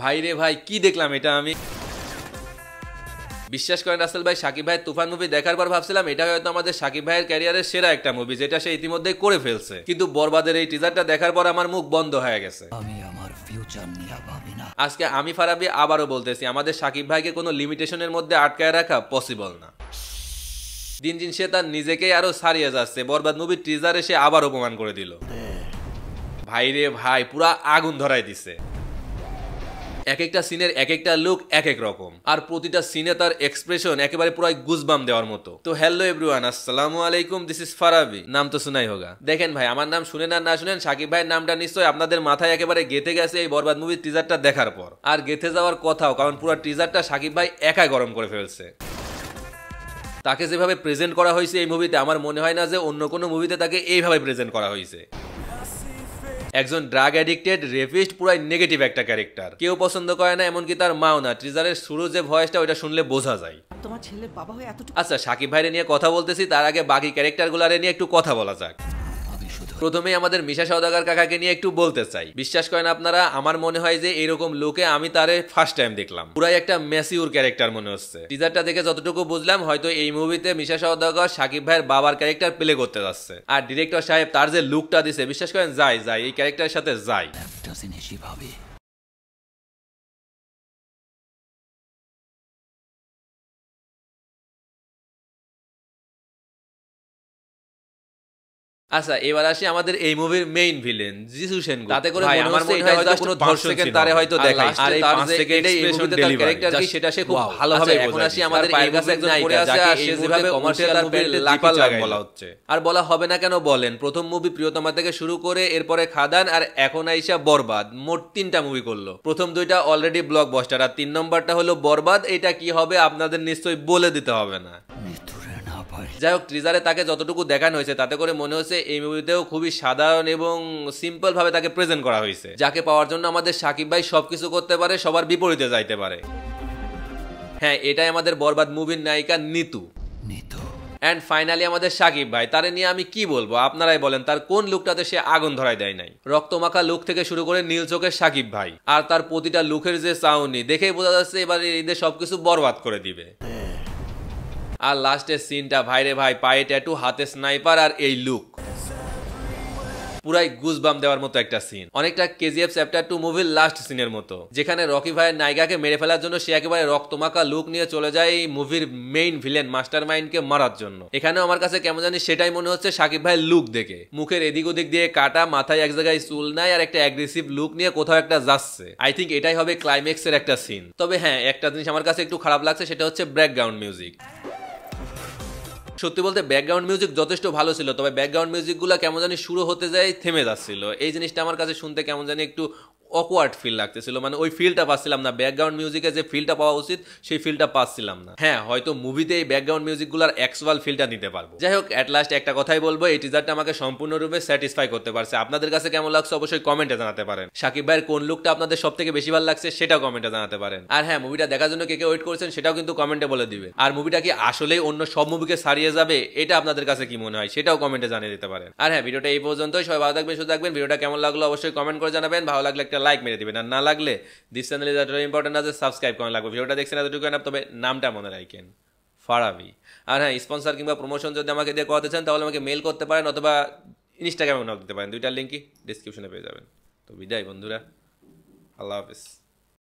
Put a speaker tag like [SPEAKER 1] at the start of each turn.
[SPEAKER 1] ভাই রে ভাই, কি দেখলাম এটা আমি। বিশ্বাস করেন রাসেল ভাই, শাকিব ভাই তুফান মুভি দেখার পর ভাবছিলাম এটা হয়তো আমাদের শাকিব ভাইয়ের ক্যারিয়ারের সেরা একটা মুভি, যেটা সে ইতিমধ্যেই করে ফেলছে। কিন্তু বরবাদের এই টিজারটা দেখার পর আমার মুখ বন্ধ হয়ে গেছে। আজকে আমি ফারাবি আবারও বলতেছি, আমাদের শাকিব ভাইকে কোনো লিমিটেশনের মধ্যে আটকায় রাখা পসিবল না। দিন দিন সে তার নিজেকেই আরো ছাড়িয়ে যাচ্ছে। বরবাদ মুভির টিজারে সে আবার অপমান করে দিল। ভাই রে ভাই, পুরা আগুন ধরাই দিছে। এক একটা সিনের এক একটা লুক এক এক রকম, আর প্রতিটা সিনে তার এক্সপ্রেশন একেবারে পুরো গুজবাম দেওয়ার মতো। তো হ্যালো এভরিওয়ান, আসসালামু আলাইকুম, দিস ইজ ফারাবি। নাম তো শুনাই হোগা। দেখেন ভাই, আমার নাম শুনেন আর না শুনেন, শাকিব ভাইয়ের নামটা নিশ্চয়ই আপনাদের মাথায় একেবারে গেঁথে গেছে এই বরবাদ মুভির টিজারটা দেখার পর। আর গেঁথে যাওয়ার কথাও, কারণ পুরো টিজারটা শাকিব ভাই একাই গরম করে ফেলছে। তাকে যেভাবে প্রেজেন্ট করা হয়েছে এই মুভিতে, আমার মনে হয় না যে অন্য কোনো মুভিতে তাকে এইভাবে প্রেজেন্ট করা হয়েছে। একজন ড্রাগ অ্যাডিক্টেড রেপিস্ট, পুরাই নেগেটিভ একটা ক্যারেক্টার। কেউ পছন্দ করে না, এমনকি তার মাও না। টিজারের শুরু যে ভয়েসটা, ওইটা শুনলে বোঝা যায়।
[SPEAKER 2] তোমার ছেলের বাবা হয়ে এতটুকু।
[SPEAKER 1] আচ্ছা, শাকিব ভাইরে নিয়ে কথা বলতেছি, তার আগে বাকি ক্যারেক্টারগুলোরে নিয়ে একটু কথা বলা যাক। প্রথমেই আমাদের মিশা সওদাগর কাকাকে নিয়ে একটু বলতে চাই। বিশ্বাস করেন আপনারা, আমার মনে হয় যে এরকম লোকে আমি তারে ফার্স্ট টাইম দেখলাম। পুরাই একটা ম্যাসিউর ক্যারেক্টার মনে হচ্ছে। টিজারটা দেখে যতটুকু বুঝলাম, হয়তো এই মুভিতে মিশা সওদাগর শাকিব ভাইয়ের বাবার ক্যারেক্টার প্লে করতে যাচ্ছে। আর ডিরেক্টর সাহেব তার যে লুকটা দিছে, বিশ্বাস করেন যায় এই ক্যারেক্টারের সাথে যায়। আচ্ছা, এবার আসি আমাদের এই মুভির মেইন ভিলেন জিসু সেনগুপ্ত। তাতে করে মনে হচ্ছে এটা হয়তো কোনো ধর্ষকের তারে হয়তো দেখায়, আর এই 5 সেকেন্ডেই এই মুভিতে তার ক্যারেক্টার কি সেটা সে খুব ভালোভাবে বোঝায়। এখন আসি আমাদের এই কাছে একজন পড়ে আছে, আর সে যেভাবে কমার্শিয়াল মুভির লাকি লাগাই বলা হচ্ছে। আর বলা হবে না কেন বলেন, প্রথম মুভি প্রিয়তমা থেকে শুরু করে এরপরে খাদান, আর এখন আইসা বরবাদ, মোট 3টা মুভি করলো। প্রথম 2টা অলরেডি ব্লকবাস্টার, আর 3 নম্বরটা হলো বরবাদ। এটা কি হবে আপনাদের নিশ্চয়ই বলে দিতে হবে না। যাই হোক, ট্রিজারে তাকে যতটুকু দেখানো হয়েছে, তাতে করে মনে হচ্ছে এই মুভিতেও খুবই সাধারণ এবং সিম্পল ভাবে তাকে প্রেজেন্ট করা হয়েছে। যাকে পাওয়ার জন্য আমাদের শাকিব ভাই সবকিছু করতে পারে, সবার বিপরীতে যাইতে পারে। হ্যাঁ, এটাই আমাদের বরবাদ মুভির নায়িকা নিতু। অ্যান্ড ফাইনালি আমাদের শাকিব ভাই, তারে নিয়ে আমি কি বলবো, আপনারাই বলেন। তার কোন লুকটাতে সে আগুন ধরাই দেয় নাই? রক্তমাখা লুক থেকে শুরু করে নীল চোখের শাকিব ভাই, আর তার প্রতিটা লুকের যে চাউনি, দেখেই বোঝা যাচ্ছে এবার ঈদে সবকিছু বরবাদ করে দিবে। আর লাস্টের সিনটা, ভাইরে ভাই, পায়ে ট্যাটু, হাতে স্নাইপার, আর এই লুক, পুরাই গুজবাম দেওয়ার মতো একটা সিন। অনেকটা কেজিএফ চ্যাপ্টার 2 মুভির লাস্ট সিনের মতো, যেখানে রকি ভাইয়ের নায়িকাকে মেরে ফেলার জন্য সে একেবারে রক্তমাখা লুক নিয়ে চলে যায় এই মুভির মেইন ভিলেন মাস্টার মাইন্ডকে মারার জন্য। এখানেও আমার কাছে কেমন জানি সেটাই মনে হচ্ছে শাকিব ভাইয়ের লুক দেখে। মুখের এদিক ওদিক দিয়ে কাটা, মাথায় এক জায়গায় চুল নাই, আর একটা অ্যাগ্রেসিভ লুক নিয়ে কোথাও একটা যাচ্ছে। আই থিঙ্ক এটাই হবে ক্লাইম্যাক্সের একটা সিন। তবে হ্যাঁ, একটা জিনিস আমার কাছে একটু খারাপ লাগছে, সেটা হচ্ছে ব্যাকগ্রাউন্ড মিউজিক। সত্যি বলতে ব্যাকগ্রাউন্ড মিউজিক যথেষ্ট ভালো ছিল, তবে ব্যাকগ্রাউন্ড মিউজিকগুলো কেমন জানি শুরু হতে যায় থেমে যাচ্ছিল। এই জিনিসটা আমার কাছে শুনতে কেমন জানি একটু অকওয়ার্ড ফিল লাগতেছিল, মানে ওই ফিলটা পাচ্ছিলাম না। ব্যাকগ্রাউন্ড মিউজিকে যে ফিলটা পাওয়া উচিত সেই ফিলটা পাচ্ছিলাম না। হ্যাঁ, হয়তো মুভিতে এই ব্যাকগ্রাউন্ড মিউজিকগুলোর অ্যাকচুয়াল ফিলটা নিতে পারবো। যাই হোক, অ্যাট লাস্ট একটা কথাই বলবো, এই টিজারটা আমাকে সম্পূর্ণরূপে স্যাটিসফাই করতে পারছে। আপনাদের কাছে কেমন লাগছে অবশ্যই কমেন্টে জানাতে পারেন। শাকিব ভাইয়ের কোন লুকটা আপনাদের সব থেকে বেশি ভালো লাগছে সেটাও কমেন্টে জানাতে পারেন। আর হ্যাঁ, মুভিটা দেখার জন্য কে কে ওয়েট করছেন সেটাও কিন্তু কমেন্টে বলে দিবে। আর মুভিটা কি আসলেই অন্য সব মুভিকে ছাড়িয়ে যাবে, এটা আপনাদের কাছে কি মনে হয় সেটাও কমেন্টে জানিয়ে দিতে পারেন। আর হ্যাঁ, ভিডিওটা এই পর্যন্তই। সবাই ভালো থাকবেন, সুস্থ থাকবেন। ভিডিওটা কেমন লাগলো অবশ্যই কমেন্ট করে জানাবেন। ভালো লাগলে একটা লাইক মেরে দিবেন, আর না লাগলে this channel is very important আছে, সাবস্ক্রাইব করা লাগবে। ভিডিওটা দেখছেন এতটুকু না, তবে নামটা মনে রাখেন, ফারাবি। আর হ্যাঁ, স্পন্সর কিংবা প্রমোশন যদি আমাকে দিয়ে করাতে চান তাহলে আমাকে মেল করতে পারেন, অথবা ইনস্টাগ্রামে নক দিতে পারেন। 2টার লিঙ্কই ডিসক্রিপশনে পেয়ে যাবেন। তো বিদায় বন্ধুরা, আল্লাহ হাফেজ।